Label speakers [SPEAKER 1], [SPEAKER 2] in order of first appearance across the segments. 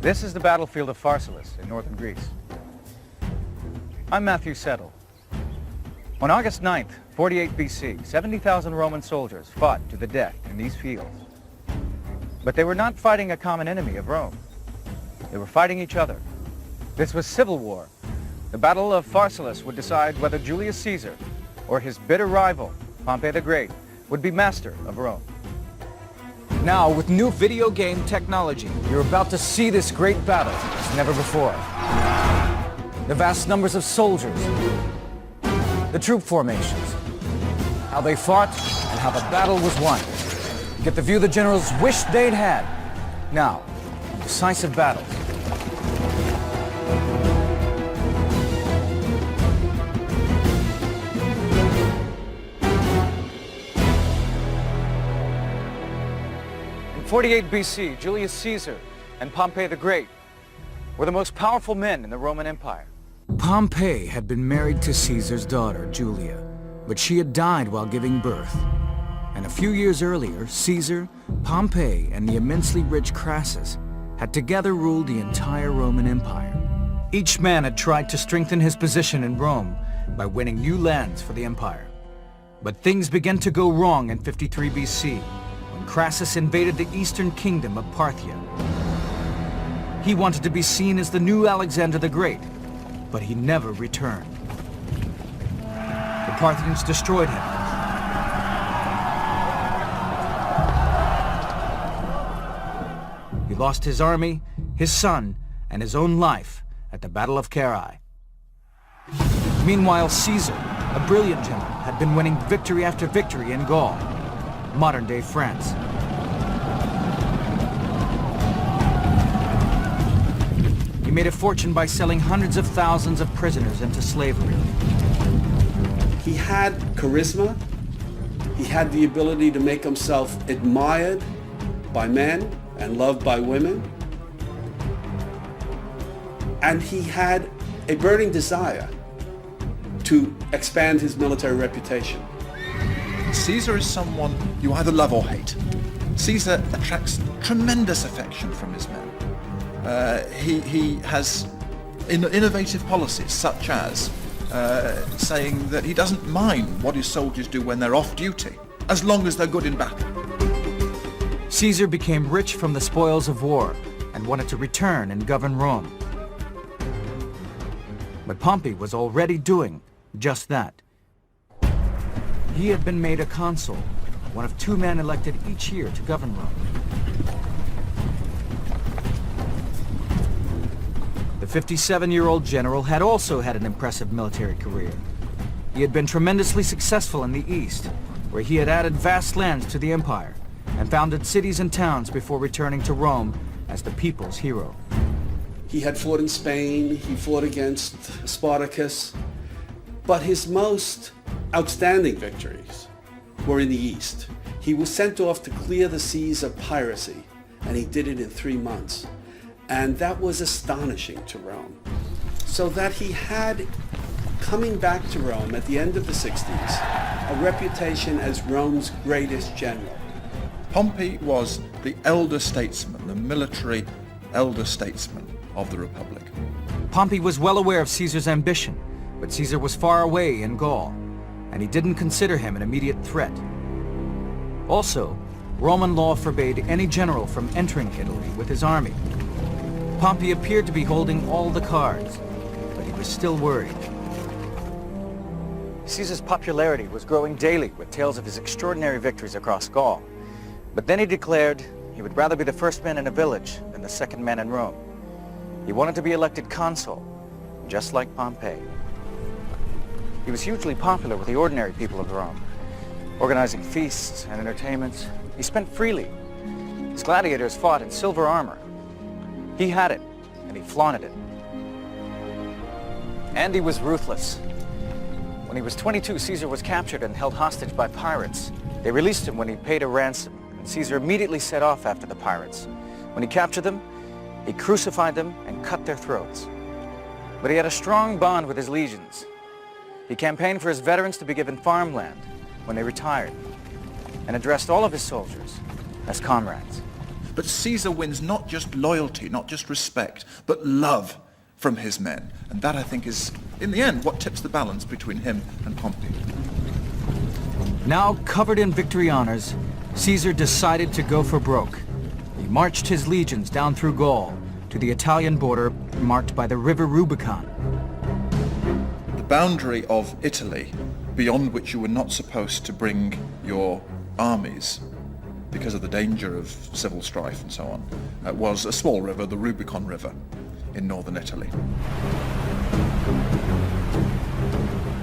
[SPEAKER 1] This is the battlefield of Pharsalus in northern Greece. I'm Matthew Settle. On August 9th, 48 BC, 70,000 Roman soldiers fought to the death in these fields. But they were not fighting a common enemy of Rome. They were fighting each other. This was civil war. The Battle of Pharsalus would decide whether Julius Caesar or his bitter rival, Pompey the Great, would be master of Rome.
[SPEAKER 2] Now, with new video game technology, you're about to see this great battle as never before. The vast numbers of soldiers, the troop formations, how they fought, and how the battle was won. Get the view the generals wished they'd had. Now, decisive battle.
[SPEAKER 1] In 48 BC, Julius Caesar and Pompey the Great were the most powerful men in the Roman Empire.
[SPEAKER 2] Pompey had been married to Caesar's daughter, Julia, but she had died while giving birth. And a few years earlier, Caesar, Pompey, and the immensely rich Crassus had together ruled the entire Roman Empire. Each man had tried to strengthen his position in Rome by winning new lands for the empire. But things began to go wrong in 53 BC, when Crassus invaded the eastern kingdom of Parthia. He wanted to be seen as the new Alexander the Great, but he never returned. The Parthians destroyed him. He lost his army, his son, and his own life at the Battle of Carrhae. Meanwhile, Caesar, a brilliant general, had been winning victory after victory in Gaul, modern-day France. He made a fortune by selling hundreds of thousands of prisoners into slavery.
[SPEAKER 3] He had charisma. He had the ability to make himself admired by men and loved by women. And he had a burning desire to expand his military reputation.
[SPEAKER 4] Caesar is someone you either love or hate. Caesar attracts tremendous affection from his men. He has innovative policies, such as saying that he doesn't mind what his soldiers do when they're off duty, as long as they're good in battle.
[SPEAKER 2] Caesar became rich from the spoils of war and wanted to return and govern Rome. But Pompey was already doing just that. He had been made a consul, one of two men elected each year to govern Rome. The 57-year-old general had also had an impressive military career. He had been tremendously successful in the East, where he had added vast lands to the empire and founded cities and towns before returning to Rome as the people's hero.
[SPEAKER 3] He had fought in Spain, he fought against Spartacus, but his most outstanding victories were in the East. He was sent off to clear the seas of piracy, and he did it in 3 months. And that was astonishing to Rome. So that he had, coming back to Rome at the end of the 60s, a reputation as Rome's greatest general.
[SPEAKER 4] Pompey was the elder statesman, the military elder statesman of the Republic.
[SPEAKER 2] Pompey was well aware of Caesar's ambition, but Caesar was far away in Gaul, and he didn't consider him an immediate threat. Also, Roman law forbade any general from entering Italy with his army. Pompey appeared to be holding all the cards, but he was still worried.
[SPEAKER 1] Caesar's popularity was growing daily with tales of his extraordinary victories across Gaul. But then he declared he would rather be the first man in a village than the second man in Rome. He wanted to be elected consul, just like Pompey. He was hugely popular with the ordinary people of Rome, organizing feasts and entertainments. He spent freely. His gladiators fought in silver armor. He had it, and he flaunted it. And he was ruthless. When he was 22, Caesar was captured and held hostage by pirates. They released him when he paid a ransom, and Caesar immediately set off after the pirates. When he captured them, he crucified them and cut their throats. But he had a strong bond with his legions. He campaigned for his veterans to be given farmland when they retired, and addressed all of his soldiers as comrades.
[SPEAKER 4] But Caesar wins not just loyalty, not just respect, but love from his men. And that, I think, is, in the end, what tips the balance between him and Pompey.
[SPEAKER 2] Now covered in victory honors, Caesar decided to go for broke. He marched his legions down through Gaul to the Italian border marked by the river Rubicon.
[SPEAKER 4] The boundary of Italy, beyond which you were not supposed to bring your armies because of the danger of civil strife and so on, was a small river, the Rubicon River, in northern Italy.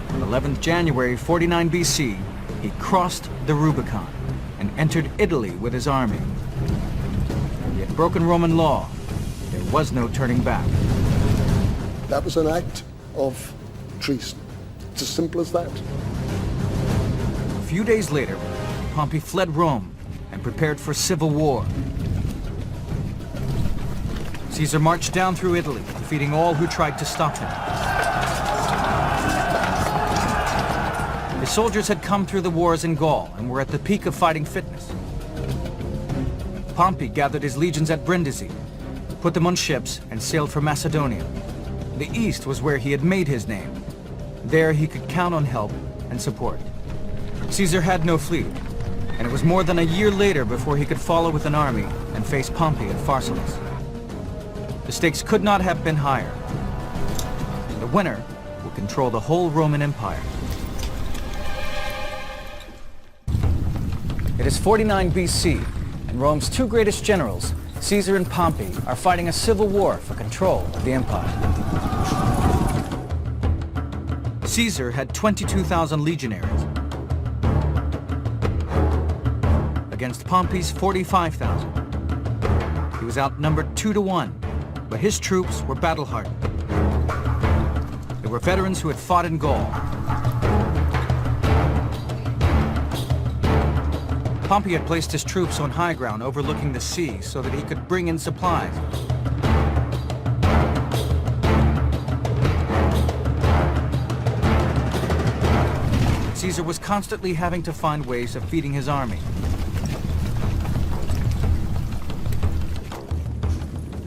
[SPEAKER 2] On 11th January 49 BC, he crossed the Rubicon and entered Italy with his army. He had broken Roman law. There was no turning back.
[SPEAKER 5] That was an act of treason. It's as simple as that.
[SPEAKER 2] A few days later, Pompey fled Rome and prepared for civil war. Caesar marched down through Italy, defeating all who tried to stop him. His soldiers had come through the wars in Gaul and were at the peak of fighting fitness. Pompey gathered his legions at Brindisi, put them on ships, and sailed for Macedonia. The east was where he had made his name. There he could count on help and support. Caesar had no fleet, and it was more than a year later before he could follow with an army and face Pompey at Pharsalus. The stakes could not have been higher. The winner will control the whole Roman Empire. It is 49 BC, and Rome's two greatest generals, Caesar and Pompey, are fighting a civil war for control of the empire. Caesar had 22,000 legionaries against Pompey's 45,000. He was outnumbered 2-1, but his troops were battle-hardened. They were veterans who had fought in Gaul. Pompey had placed his troops on high ground overlooking the sea so that he could bring in supplies. Caesar was constantly having to find ways of feeding his army.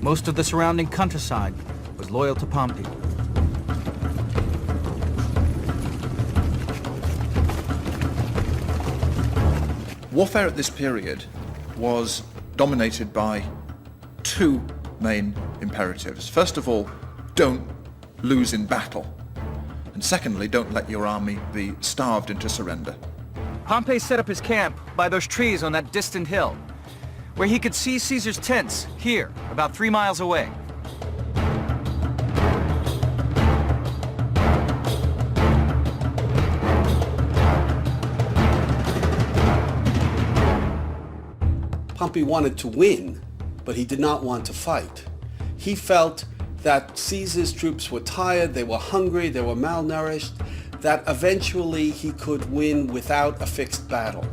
[SPEAKER 2] Most of the surrounding countryside was loyal to Pompey.
[SPEAKER 4] Warfare at this period was dominated by two main imperatives. First of all, don't lose in battle. And secondly, don't let your army be starved into surrender.
[SPEAKER 2] Pompey set up his camp by those trees on that distant hill, where he could see Caesar's tents here, about 3 miles away.
[SPEAKER 3] Pompey wanted to win, but he did not want to fight. He felt that Caesar's troops were tired, they were hungry, they were malnourished, that eventually he could win without a fixed battle.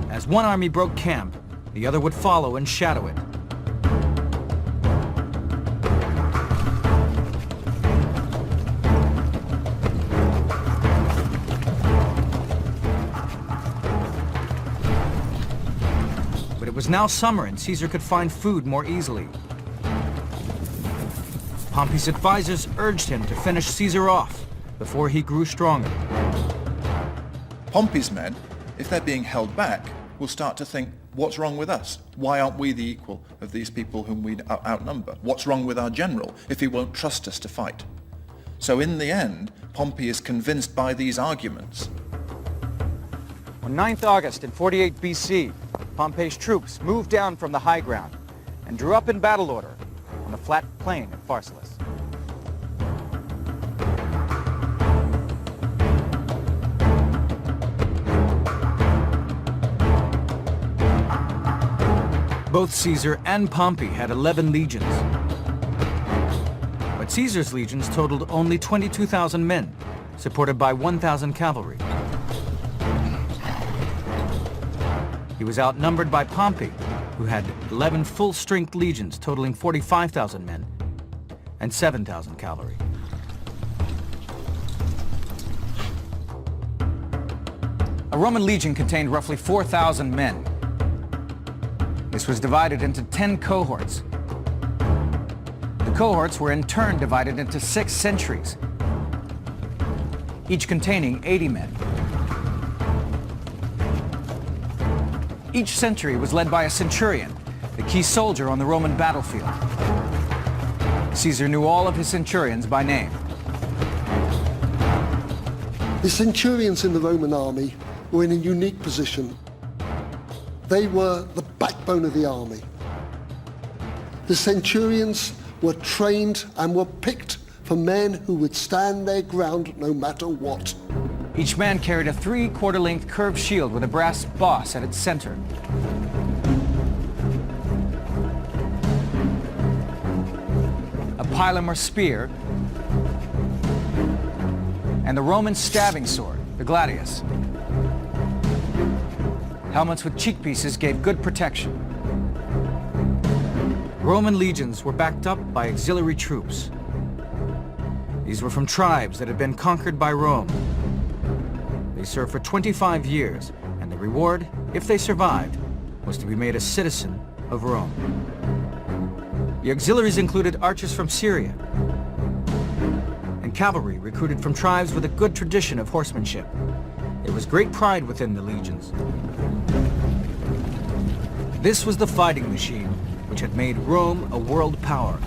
[SPEAKER 2] As one army broke camp, the other would follow and shadow it. But it was now summer and Caesar could find food more easily. Pompey's advisors urged him to finish Caesar off before he grew stronger.
[SPEAKER 4] Pompey's men, if they're being held back, will start to think, what's wrong with us? Why aren't we the equal of these people whom we outnumber? What's wrong with our general if he won't trust us to fight? So in the end, Pompey is convinced by these arguments.
[SPEAKER 1] On 9th August in 48 BC, Pompey's troops moved down from the high ground and drew up in battle order on the flat plain at Pharsalus.
[SPEAKER 2] Both Caesar and Pompey had 11 legions. But Caesar's legions totaled only 22,000 men, supported by 1,000 cavalry. He was outnumbered by Pompey, who had 11 full-strength legions totaling 45,000 men and 7,000 cavalry. A Roman legion contained roughly 4,000 men. This was divided into 10 cohorts. The cohorts were in turn divided into 6 centuries, each containing 80 men. Each century was led by a centurion, the key soldier on the Roman battlefield. Caesar knew all of his centurions by name.
[SPEAKER 5] The centurions in the Roman army were in a unique position. They were the backbone of the army. The centurions were trained and were picked for men who would stand their ground no matter what.
[SPEAKER 2] Each man carried a 3/4 length curved shield with a brass boss at its center. A pilum or spear, and the Roman stabbing sword, the gladius. Helmets with cheek pieces gave good protection. Roman legions were backed up by auxiliary troops. These were from tribes that had been conquered by Rome. They served for 25 years, and the reward, if they survived, was to be made a citizen of Rome. The auxiliaries included archers from Syria and cavalry recruited from tribes with a good tradition of horsemanship. There was great pride within the legions. This was the fighting machine which had made Rome a world power.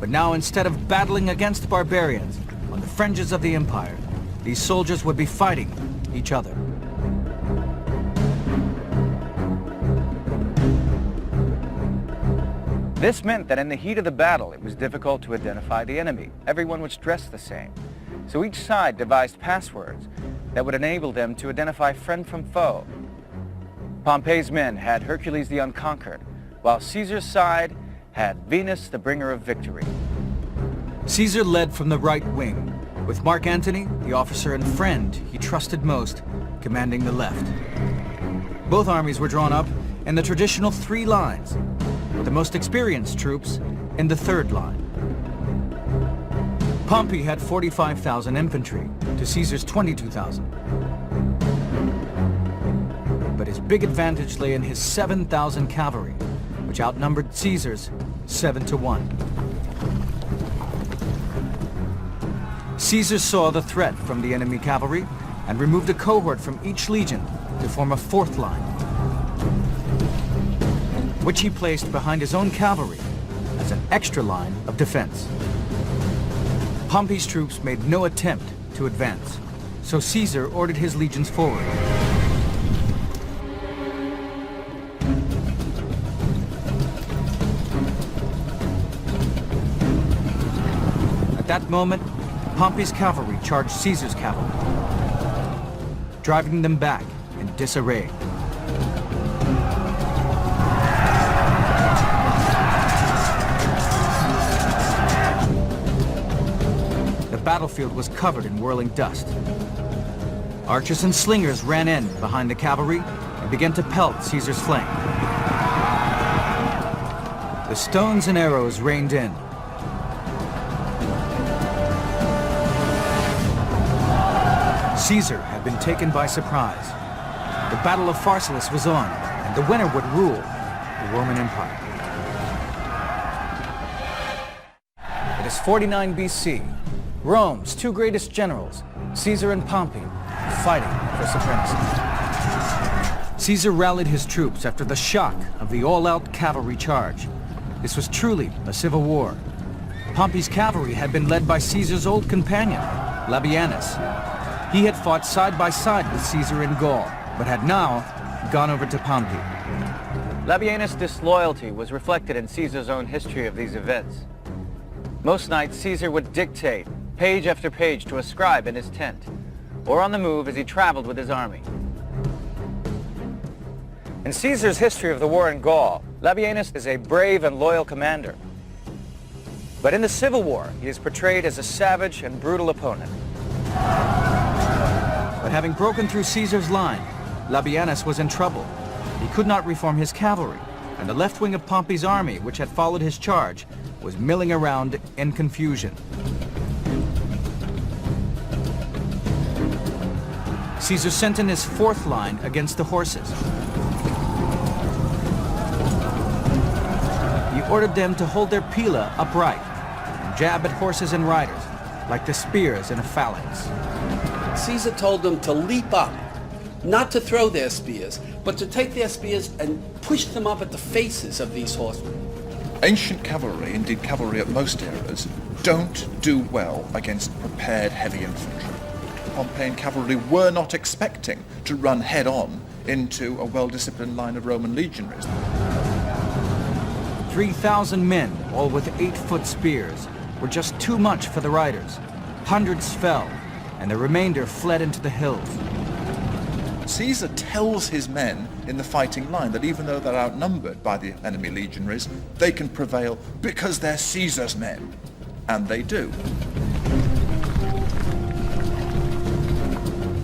[SPEAKER 2] But now, instead of battling against barbarians on the fringes of the empire, these soldiers would be fighting each other.
[SPEAKER 1] This meant that in the heat of the battle, it was difficult to identify the enemy. Everyone was dressed the same. So each side devised passwords that would enable them to identify friend from foe. Pompey's men had Hercules the Unconquered, while Caesar's side had Venus, the bringer of victory.
[SPEAKER 2] Caesar led from the right wing, with Mark Antony, the officer and friend he trusted most, commanding the left. Both armies were drawn up in the traditional 3 lines, with the most experienced troops in the 3rd line. Pompey had 45,000 infantry to Caesar's 22,000. But his big advantage lay in his 7,000 cavalry, which outnumbered Caesar's 7-1. Caesar saw the threat from the enemy cavalry and removed a cohort from each legion to form a 4th line, which he placed behind his own cavalry as an extra line of defense. Pompey's troops made no attempt to advance, so Caesar ordered his legions forward. At that moment, Pompey's cavalry charged Caesar's cavalry, driving them back in disarray. The battlefield was covered in whirling dust. Archers and slingers ran in behind the cavalry and began to pelt Caesar's flank. The stones and arrows rained in. Caesar had been taken by surprise. The Battle of Pharsalus was on, and the winner would rule the Roman Empire. It is 49 BC. Rome's 2 greatest generals, Caesar and Pompey, are fighting for supremacy. Caesar rallied his troops after the shock of the all-out cavalry charge. This was truly a civil war. Pompey's cavalry had been led by Caesar's old companion, Labienus. He had fought side by side with Caesar in Gaul, but had now gone over to Pompey.
[SPEAKER 1] Labienus' disloyalty was reflected in Caesar's own history of these events. Most nights, Caesar would dictate page after page to a scribe in his tent, or on the move as he traveled with his army. In Caesar's history of the war in Gaul, Labienus is a brave and loyal commander. But in the Civil War, he is portrayed as a savage and brutal opponent.
[SPEAKER 2] But having broken through Caesar's line, Labienus was in trouble. He could not reform his cavalry, and the left wing of Pompey's army, which had followed his charge, was milling around in confusion. Caesar sent in his fourth line against the horses. He ordered them to hold their pila upright and jab at horses and riders, like the spears in a phalanx.
[SPEAKER 3] Caesar told them to leap up, not to throw their spears, but to take their spears and push them up at the faces of these horsemen.
[SPEAKER 4] Ancient cavalry, indeed cavalry at most eras, don't do well against prepared heavy infantry. Pompeian cavalry were not expecting to run head-on into a well-disciplined line of Roman legionaries.
[SPEAKER 2] 3,000 men, all with 8-foot spears, were just too much for the riders. Hundreds fell, and the remainder fled into the hills.
[SPEAKER 4] Caesar tells his men in the fighting line that even though they're outnumbered by the enemy legionaries, they can prevail because they're Caesar's men. And they do.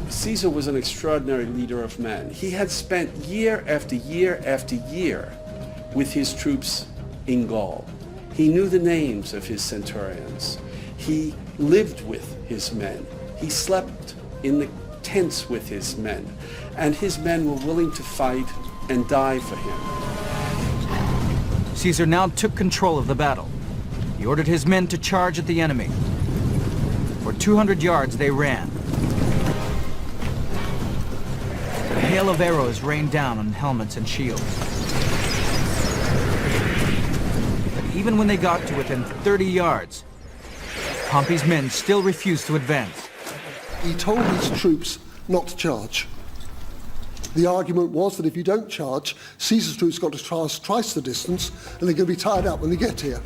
[SPEAKER 3] Caesar was an extraordinary leader of men. He had spent year after year after year with his troops in Gaul. He knew the names of his centurions. He lived with his men. He slept in the tents with his men. And his men were willing to fight and die for him.
[SPEAKER 2] Caesar now took control of the battle. He ordered his men to charge at the enemy. For 200 yards they ran. A hail of arrows rained down on helmets and shields. But even when they got to within 30 yards, Pompey's men still refused to advance.
[SPEAKER 5] He told his troops not to charge. The argument was that if you don't charge, Caesar's troops got to traverse twice the distance, and they're going to be tired out when they get here.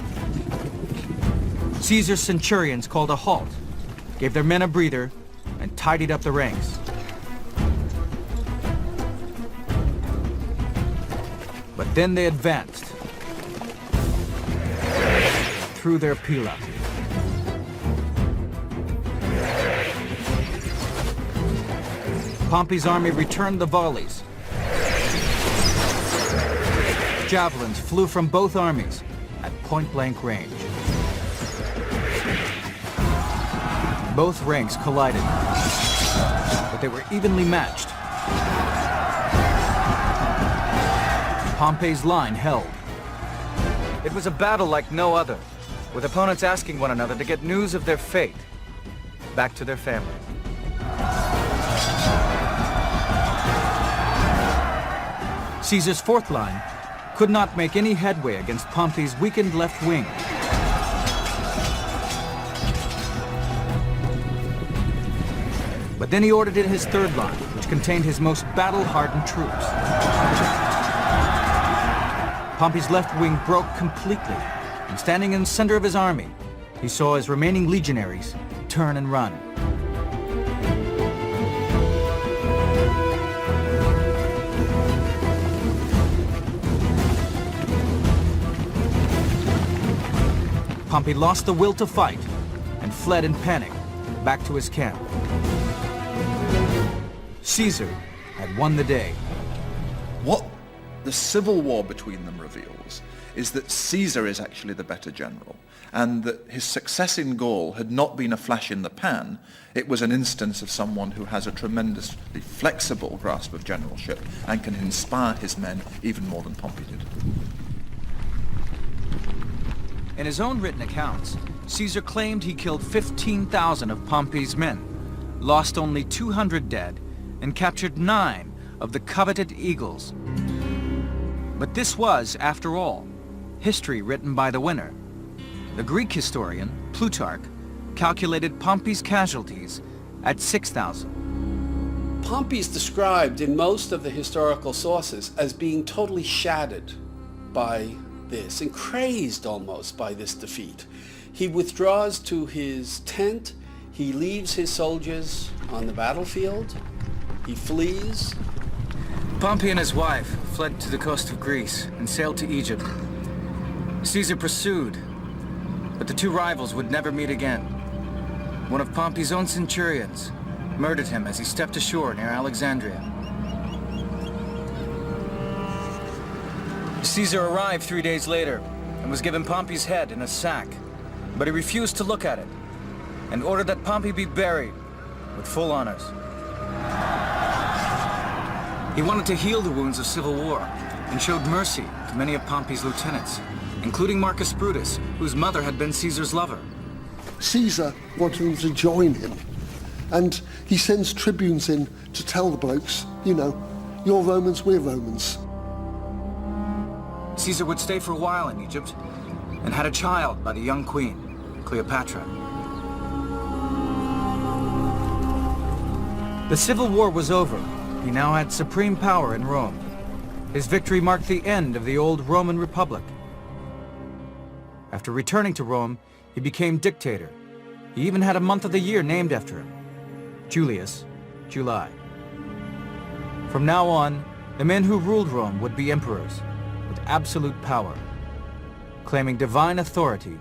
[SPEAKER 2] Caesar's centurions called a halt, gave their men a breather, and tidied up the ranks. But then they advanced through their pila. Pompey's army returned the volleys. Javelins flew from both armies at point-blank range. Both ranks collided, but they were evenly matched. Pompey's line held.
[SPEAKER 1] It was a battle like no other, with opponents asking one another to get news of their fate back to their family.
[SPEAKER 2] Caesar's fourth line could not make any headway against Pompey's weakened left wing. But then he ordered in his third line, which contained his most battle-hardened troops. Pompey's left wing broke completely, and standing in the center of his army, he saw his remaining legionaries turn and run. Pompey lost the will to fight and fled in panic back to his camp. Caesar had won the day.
[SPEAKER 4] What the civil war between them reveals is that Caesar is actually the better general, and that his success in Gaul had not been a flash in the pan. It was an instance of someone who has a tremendously flexible grasp of generalship and can inspire his men even more than Pompey did.
[SPEAKER 2] In his own written accounts, Caesar claimed he killed 15,000 of Pompey's men, lost only 200 dead, and captured 9 of the coveted eagles. But this was, after all, history written by the winner. The Greek historian, Plutarch, calculated Pompey's casualties at 6,000.
[SPEAKER 3] Pompey is described in most of the historical sources as being totally shattered by this and crazed almost by this defeat. He withdraws to his tent. He leaves his soldiers on the battlefield. He flees.
[SPEAKER 2] Pompey and his wife fled to the coast of Greece and sailed to Egypt. Caesar pursued, but the two rivals would never meet again. One of Pompey's own centurions murdered him as he stepped ashore near Alexandria. Caesar arrived 3 days later and was given Pompey's head in a sack, but he refused to look at it and ordered that Pompey be buried with full honors. He wanted to heal the wounds of civil war and showed mercy to many of Pompey's lieutenants, including Marcus Brutus, whose mother had been Caesar's lover.
[SPEAKER 5] Caesar wanted them to join him, and he sends tribunes in to tell the blokes, you know, you're Romans, we're Romans.
[SPEAKER 2] Caesar would stay for a while in Egypt and had a child by the young queen, Cleopatra. The civil war was over. He now had supreme power in Rome. His victory marked the end of the old Roman Republic. After returning to Rome, he became dictator. He even had a month of the year named after him, Julius, July. From now on, the men who ruled Rome would be emperors with absolute power, claiming divine authority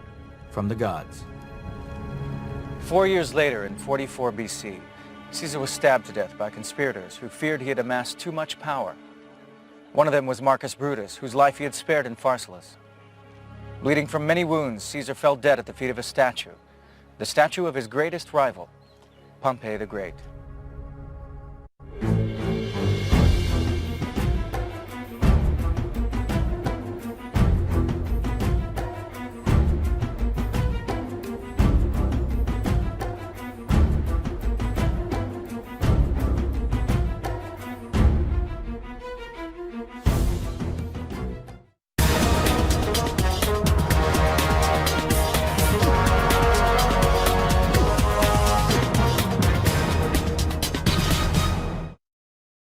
[SPEAKER 2] from the gods.
[SPEAKER 1] 4 years later, in 44 BC, Caesar was stabbed to death by conspirators who feared he had amassed too much power. One of them was Marcus Brutus, whose life he had spared in Pharsalus. Bleeding from many wounds, Caesar fell dead at the feet of a statue, the statue of his greatest rival, Pompey the Great.